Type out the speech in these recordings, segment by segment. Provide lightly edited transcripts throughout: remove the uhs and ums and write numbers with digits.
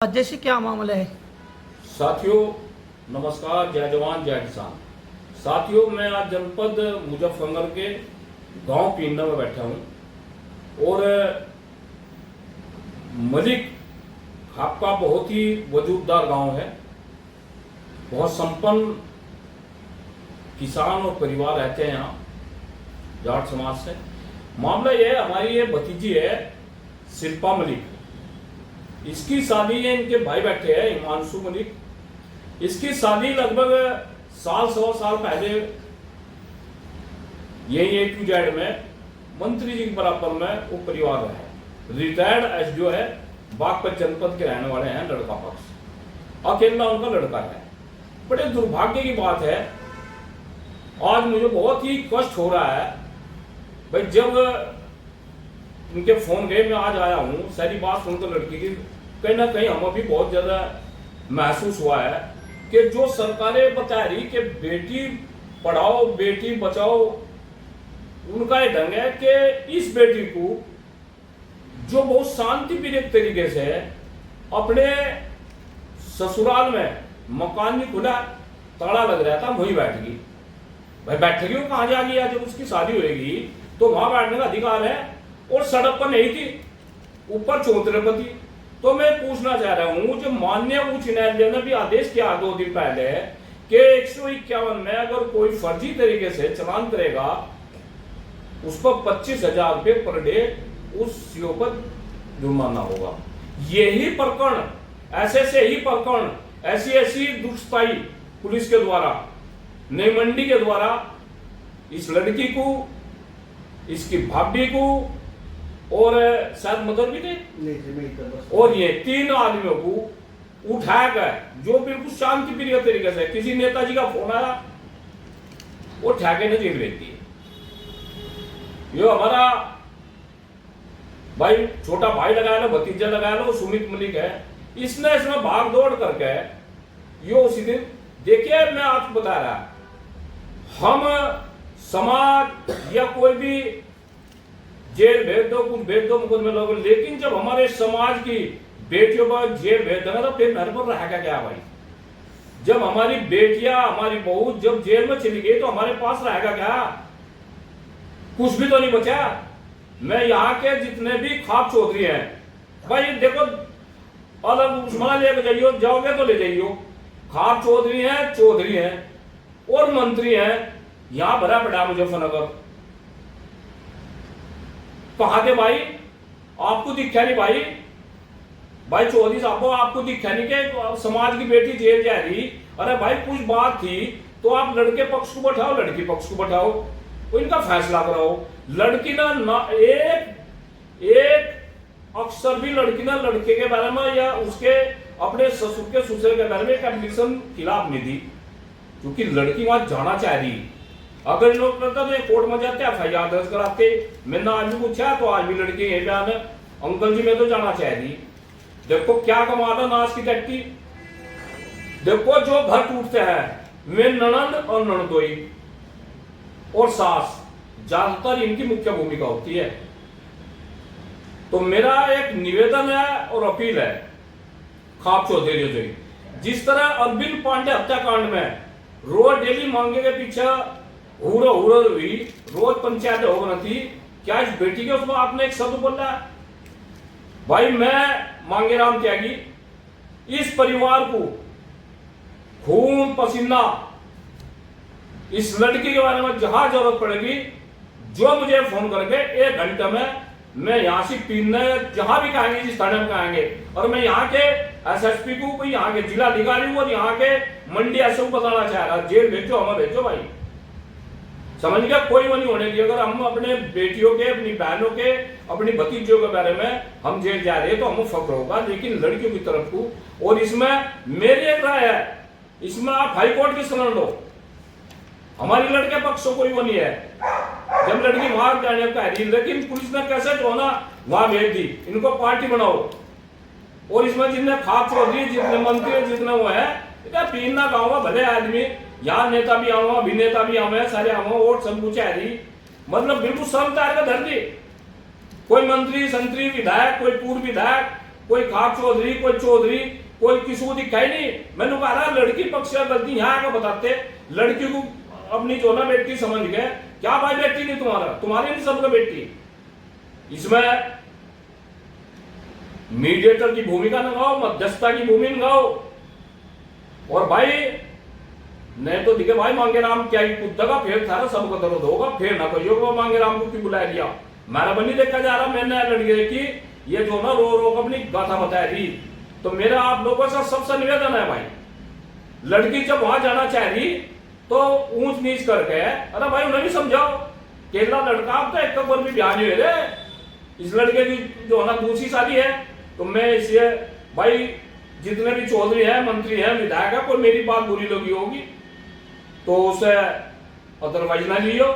जैसे क्या मामला है? साथियों नमस्कार, जय जवान जय किसान। साथियों, मैं आज जनपद मुजफ्फरनगर के गांव पीन्ना में बैठा हूं और मलिक आपका बहुत ही वजूददार गांव है। बहुत संपन्न किसान और परिवार रहते हैं यहाँ जाट समाज से। मामला यह है, हमारी ये भतीजी है शिल्पा मलिक, इसकी शादी है, इनके भाई बैठे हैं हिमांशु मलिक। इसकी शादी लगभग साल सवा साल पहले यही A to Z में मंत्री जी के बराबर में वो परिवार है। रिटायर्ड SDO है, बागपत जनपद के रहने वाले हैं, लड़का पक्ष, अकेला उनका लड़का है। बड़े दुर्भाग्य की बात है, आज मुझे बहुत ही कष्ट हो रहा है भाई। जब उनके फोन गए, मैं आज आया हूं, सारी बात सुनकर लड़की की कहीं ना कहीं हमें भी बहुत ज्यादा महसूस हुआ है कि जो सरकारें बता रही कि बेटी पढ़ाओ बेटी बचाओ, उनका ये ढंग है कि इस बेटी को जो बहुत शांतिप्रिय तरीके से अपने ससुराल में मकान भी खुला, ताला लग रहा था, वहीं बैठ गई। भाई बैठेगी वो कहां जाएगी? जब उसकी शादी होगी तो वहां बैठने का अधिकार है, और सड़क पर नहीं थी, ऊपर चौतरे पर थी। तो मैं पूछना चाह रहा हूं, जो माननीय उच्च न्यायालय ने भी आदेश किया 2 दिन पहले कि 151 में अगर कोई फर्जी तरीके से चालान करेगा, उस पर 25,000 रुपये पर डे उस सीओ पर जुर्माना होगा। यही प्रकरण, ऐसे ही प्रकरण, ऐसी दुष्टताई पुलिस के द्वारा, नई मंडी के द्वारा इस लड़की को, इसकी भाभी को और शायद मदर भी थे, और ये 3 आदमियों को उठाया गया, जो बिल्कुल शांतिप्रिय तरीके से, किसी नेताजी का फोन आया, वो ठाके ने जेल भेज दिए। ये हमारा भाई छोटा भाई लगाया लो, भतीजा लगाया लो, सुमित मलिक है, इसने इसमें भाग दौड़ करके ये उसी दिन, देखिए मैं आपको बता रहा, हम समाज या कोई भी जेल भेज दो, कुछ भेज दो, मुकदमे लोग, लेकिन जब हमारे समाज की बेटियों पर जेल भेज देना तो फिर घर पर रहेगा क्या भाई? जब हमारी बेटियां, हमारी बहू जब जेल में चली गई तो हमारे पास रहेगा क्या? कुछ भी तो नहीं बचा। मैं यहाँ के जितने भी खाप चौधरी हैं, भाई देखो, अलग उस्मान लेकर जाइयो, जाओगे तो ले जाइयो, खाप चौधरी हैं और मंत्री हैं, यहां भरा पड़ा मुजफ्फरनगर। कहा थे भाई? आपको दिखा नहीं भाई चौधरी साहब को आपको दिखा नहीं कि समाज की बेटी जेल जा रही? अरे भाई कुछ बात थी तो आप लड़के पक्ष को बैठाओ, लड़की पक्ष को बैठाओ, वो इनका फैसला कराओ। लड़की ना एक अक्सर भी लड़की ना लड़के के बारे में या उसके अपने ससुर के ससुर के बारे में एक एप्लीकेशन खिलाफ नहीं दी, क्योंकि लड़की वहां जाना चाह रही। अगर लोग करता तो कोर्ट में जाते, FIR दर्ज कराते। मैंने आज भी पूछा तो आज भी लड़की यही बयान है, अंकल जी मैं तो जाना चाह रही। देखो क्या कमाल है नाश की टट्टी। देखो जो घर टूटते हैं, वे ननद और ननदोई और सास, ज्यादातर इनकी मुख्य भूमिका होती है। तो मेरा एक निवेदन है और अपील है खाप चौधरी जी, जिस तरह अरविंद पांडे हत्याकांड में रोज डेली मांगे के पीछे हुरो हुई, रोज पंचायत हो रही थी, क्या इस बेटी के उसमें आपने एक शब्द बोला? भाई मैं मांगेराम त्यागी इस परिवार को खून पसीना, इस लड़की के बारे में जहां जरूरत पड़ेगी, जो मुझे फोन करके 1 घंटे में मैं यहां से पीने जहां भी कहेंगे, जिस थाने में कहेंगे, और मैं यहाँ के SSP को, यहाँ के जिलाधिकारी को और यहाँ के मंडी SO को बताना चाह रहा, जेल भेजो, हमें भेजो भाई। समझ गया? कोई वो नहीं होने की। अगर हम अपने बेटियों के, अपनी बहनों के, अपनी भतीजियों के बारे में हम जेल जा रहे हैं तो हमें फक्र होगा, लेकिन लड़कियों की तरफ को। और इसमें मेरी एक राय है, इसमें आप हाईकोर्ट की शरण लो, हमारी लड़के पक्षों कोई वो नहीं है। जब लड़की वहां जाने का है, लेकिन पुलिस ने कैसे जो ना वहां भेज दी, इनको पार्टी बनाओ। और इसमें जितने खाप चौधरी, जितने मंत्री, जितने वो है, पीना गाँव में भले आदमी, यहाँ नेता भी आवा, अभिनेता भी आवे, सारे आवा, वोट सब कुछ है रही, मतलब बिल्कुल शर्म तार का धर दी। कोई मंत्री, संतरी, विधायक, कोई पूर्व विधायक, कोई खाक चौधरी, कोई चौधरी, कोई किसी को दिखा ही नहीं। मैंने कहा रहा लड़की पक्ष का गलती यहाँ आकर बताते, लड़की को अपनी जो ना बेटी समझ गए। क्या भाई बेटी नहीं तुम्हारा, तुम्हारी नहीं सबका बेटी। इसमें मीडिएटर की भूमिका निभाओ, मध्यस्थता की भूमिका निभाओ। और भाई नहीं तो दिखे भाई मांगे राम क्या ही कुत्ता फिर थारा सबका दर्द होगा, फिर ना कहियो मांगे राम को क्यों बुलाया गया। मेरा बनी देखा जा रहा, मैंने लड़की देखी ये जो ना रो रो अपनी गाथा बताया रही। तो मेरा आप लोगों से सबसे निवेदन है भाई, लड़की जब वहां जाना चाह रही तो ऊंच नीच करके, अरे भाई उन्हें भी समझाओ। केरला लड़का आप तो एक कबर भी ब्याह नहीं हुए, इस लड़के की जो है ना दूसरी शादी है। तो मैं इसलिए भाई जितने भी चौधरी है, मंत्री है, विधायक है, कोई मेरी बात बुरी लगी होगी तो उसे अदरवाइज ना लियो,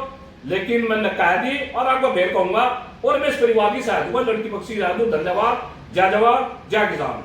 लेकिन मैंने कह दी और आपको फिर कहूंगा। और मैं इस परिवार की सहायता लड़की पक्षी की सहायता। धन्यवाद। जय जवान जय किसान।